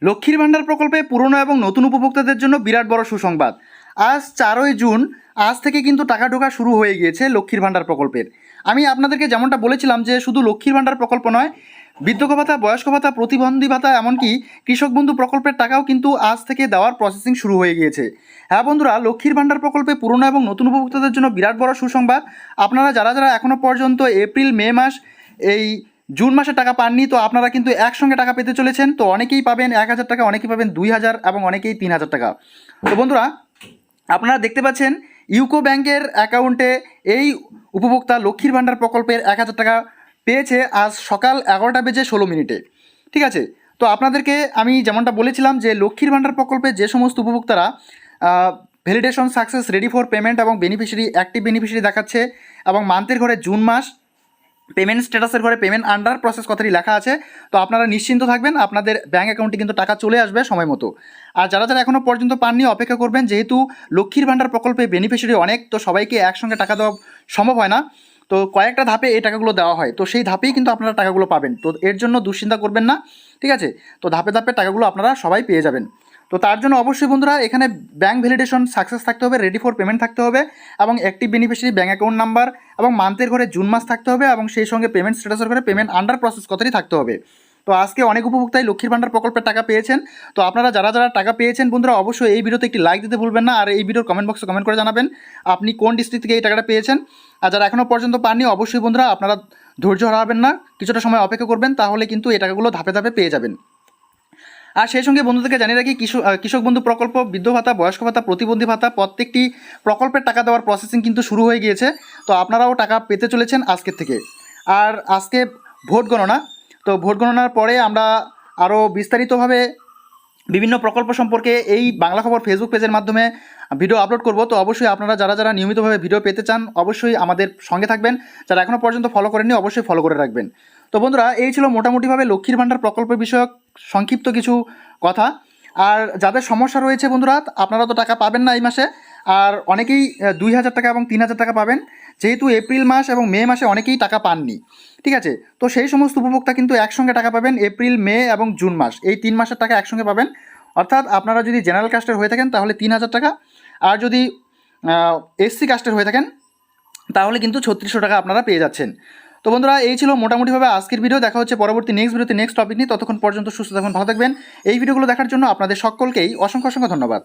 লক্ষ্মীর ভাণ্ডার প্রকল্পে পুরনো এবং নতুন উপভোক্তাদের জন্য বিরাট বড় সুসংবাদ। আজ 4ই জুন, আজ থেকে কিন্তু টাকা ঢোকা শুরু হয়ে গিয়েছে লক্ষ্মীর ভাণ্ডার প্রকল্পের। আমি আপনাদেরকে যেমনটা বলেছিলাম যে শুধু লক্ষ্মীর ভাণ্ডার প্রকল্প নয়, বৃদ্ধ ভাতা, বয়স্ক ভাতা, প্রতিবন্ধী ভাতা, এমনকি কৃষক বন্ধু প্রকল্পের টাকাও কিন্তু আজ থেকে দেওয়ার প্রসেসিং শুরু হয়ে গিয়েছে। হ্যাঁ বন্ধুরা, লক্ষ্মীর ভাণ্ডার প্রকল্পে পুরনো এবং নতুন উপভোক্তাদের জন্য বিরাট বড় সুসংবাদ। আপনারা যারা এখনও পর্যন্ত এপ্রিল, মে মাস, এই জুন মাসে টাকা পাননি, তো আপনারা কিন্তু একসঙ্গে টাকা পেতে চলেছেন। তো অনেকেই পাবেন 1,000 টাকা, অনেকেই পাবেন 2,000 এবং অনেকেই 3,000 টাকা। তো বন্ধুরা, আপনারা দেখতে পাচ্ছেন ইউকো ব্যাংকের অ্যাকাউন্টে এই উপভোক্তা লক্ষ্মীর ভাণ্ডার প্রকল্পের 1,000 টাকা পেয়েছে আজ সকাল 11:16। ঠিক আছে, তো আপনাদেরকে আমি যেমনটা বলেছিলাম যে লক্ষ্মীর ভাণ্ডার প্রকল্পে যে সমস্ত উপভোক্তারা validation success, ready for payment এবং বেনিফিশিয়ারি, অ্যাক্টিভ বেনিফিশিয়ারি দেখাচ্ছে এবং মান্থের ঘরে জুন মাস, পেমেন্ট স্ট্যাটাসের ঘরে পেমেন্ট আন্ডার প্রসেস কথাটি লেখা আছে, তো আপনারা নিশ্চিন্ত থাকবেন, আপনাদের ব্যাঙ্ক অ্যাকাউন্টে কিন্তু টাকা চলে আসবে সময় মতো। আর যারা এখনও পর্যন্ত পাননি অপেক্ষা করবেন, যেহেতু লক্ষ্মীর ভাণ্ডার প্রকল্পে বেনিফিশিয়ারি অনেক, তো সবাইকে একসঙ্গে টাকা দেওয়া সম্ভব হয় না, তো কয়েকটা ধাপে এই টাকাগুলো দেওয়া হয়, তো সেই ধাপেই কিন্তু আপনারা টাকাগুলো পাবেন। তো এর জন্য দুশ্চিন্তা করবেন না, ঠিক আছে? তো ধাপে ধাপে টাকাগুলো আপনারা সবাই পেয়ে যাবেন। তো তার জন্য অবশ্যই বন্ধুরা এখানে ব্যাঙ্ক ভ্যালিডেশন সাকসেস থাকতে হবে, রেডি ফর পেমেন্ট থাকতে হবে এবং active beneficiary bank account number এবং মান্থের ঘরে জুন মাস থাকতে হবে এবং সেই সঙ্গে পেমেন্ট স্ট্যাটাসের ঘরে পেমেন্ট আন্ডার প্রসেস কথাটি থাকতে হবে। তো আজকে অনেক উপভোক্তাই লক্ষ্মীর ভাণ্ডার প্রকল্পের টাকা পেয়েছেন। তো আপনারা যারা টাকা পেয়েছেন বন্ধুরা, অবশ্যই এই ভিডিওতে একটি লাইক দিতে ভুলবেন না, আর এই ভিডিওর কমেন্ট বক্সে কমেন্ট করে জানাবেন আপনি কোন ডিস্ট্রিক্ট থেকে এই টাকাটা পেয়েছেন। আর যারা এখনও পর্যন্ত পাননি অবশ্যই বন্ধুরা আপনারা ধৈর্য হারাবেন না, কিছুটা সময় অপেক্ষা করবেন, তাহলে কিন্তু এই টাকাগুলো ধাপে ধাপে পেয়ে যাবেন। আর সেই সঙ্গে বন্ধুদেরকে জানিয়ে রাখি, কৃষক বন্ধু প্রকল্প, বৃদ্ধ ভাতা, বয়স্ক ভাতা, প্রতিবন্ধী ভাতা, প্রত্যেকটি প্রকল্পের টাকা দেওয়ার প্রসেসিং কিন্তু শুরু হয়ে গিয়েছে। তো আপনারাও টাকা পেতে চলেছেন আজকের থেকে। আর আজকে ভোট গণনা, তো ভোট গণনার পরে আমরা আরও বিস্তারিতভাবে বিভিন্ন প্রকল্প সম্পর্কে এই বাংলা খবর ফেসবুক পেজের মাধ্যমে ভিডিও আপলোড করব। তো অবশ্যই আপনারা যারা নিয়মিতভাবে ভিডিও পেতে চান অবশ্যই আমাদের সঙ্গে থাকবেন। যারা এখনও পর্যন্ত ফলো করেননি অবশ্যই ফলো করে রাখবেন। তো বন্ধুরা, এই ছিল মোটামুটিভাবে লক্ষ্মীর ভাণ্ডার প্রকল্প বিষয়ক সংক্ষিপ্ত কিছু কথা। আর যাদের সমস্যা রয়েছে বন্ধুরা, আপনারা তো টাকা পাবেন না এই মাসে, আর অনেকেই 2,000 টাকা এবং 3,000 টাকা পাবেন, যেহেতু এপ্রিল মাস এবং মে মাসে অনেকেই টাকা পাননি। ঠিক আছে, তো সেই সমস্ত উপভোক্তা কিন্তু একসঙ্গে টাকা পাবেন, এপ্রিল, মে এবং জুন মাস, এই 3 মাসের টাকা একসঙ্গে পাবেন। অর্থাৎ আপনারা যদি জেনারেল কাস্টের হয়ে থাকেন তাহলে 3,000 টাকা, আর যদি এসসি কাস্টের হয়ে থাকেন তাহলে কিন্তু 3600 টাকা আপনারা পেয়ে যাচ্ছেন। তো বন্ধুরা, এই ছিল মোটামুটিভাবে আজকের ভিডিও। দেখা হচ্ছে পরবর্তী নেক্সট ভিডিওতে নেক্সট টপিক নিয়ে। ততক্ষণ পর্যন্ত সুস্থ থাকবেন, ভালো থাকবেন। এই ভিডিওগুলো দেখার জন্য আপনাদের সকলকেই অসংখ্য ধন্যবাদ।